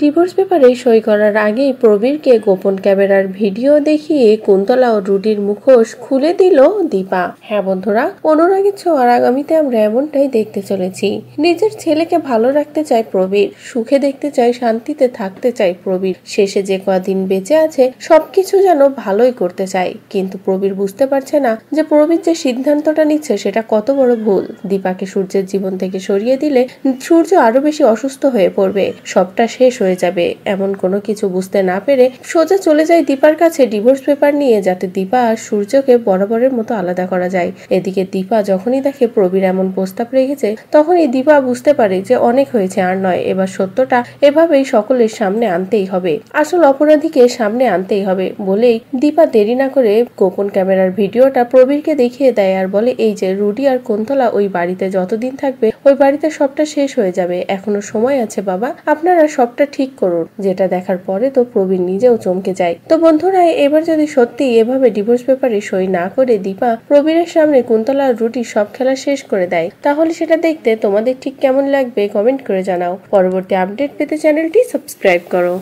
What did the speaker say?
Divorce পেপারে সই করার আগেই প্রবীরকে গোপন ক্যামেরার ভিডিও দেখিয়ে কুন্তলা ও রুডির মুখোশ খুলে দিল দীপা। হ্যাঁ বন্ধুরা, অনুরাগের ছোঁয়ার আগামীতে আমরা এমনটাই দেখতে চলেছি। নিজের ছেলেকে ভালো রাখতে চায় প্রবীর, সুখে দেখতে চায়, শান্তিতে থাকতে চায় প্রবীর। শেষে যে কদিন বেঁচে আছে সবকিছু যেন ভালোই করতে চায়, কিন্তু প্রবীর বুঝতে পারছে না যে প্রবীর যে সিদ্ধান্তটা নিচ্ছে সেটা কত বড় ভুল। দীপাকে সূর্যের জীবন থেকে সরিয়ে দিলে সূর্য আরো বেশি অসুস্থ হয়ে পড়বে, সবটা শেষ হয়ে যাবে। এমন কোনো কিছু বুঝতে না পেরে সোজা চলে যায় দীপার কাছে ডিভোর্স পেপার নিয়ে, যাতে দীপা আর সূর্যকে বরাবরের মতো আলাদা করা যায়। এদিকে দীপা যখনই দেখে প্রবীর এমন প্রস্তাব রেখেছে তখনই দীপা বুঝতে পারে যে অনেক হয়েছে, আর নয়, এবার সত্যটা এভাবেই সকলের সামনে আনতেই হবে, আসল অপরাধীকে সামনে আনতেই হবে বলেই দীপা দেরি না করে গোপন ক্যামেরার ভিডিওটা প্রবীরকে দেখিয়ে দেয় আর বলে, এই যে রুডি আর কুন্তলা ওই বাড়িতে যতদিন থাকবে ওই বাড়িতে সবটা শেষ হয়ে যাবে, এখনো সময় আছে বাবা, আপনারা সবটা ঠিক করুন। যেটা দেখার পরে তো প্রবীর নিজেও চমকে যায়। তো বন্ধুরা, এবার যদি সত্যি এভাবে ডিভোর্স পেপারে সই না করে দীপা প্রবীরের সামনে কুন্তলা আর রুডি সব খেলা শেষ করে দেয়, তাহলে সেটা দেখতে তোমাদের ঠিক কেমন লাগবে কমেন্ট করে জানাও। পরবর্তী আপডেট পেতে চ্যানেলটি সাবস্ক্রাইব করো।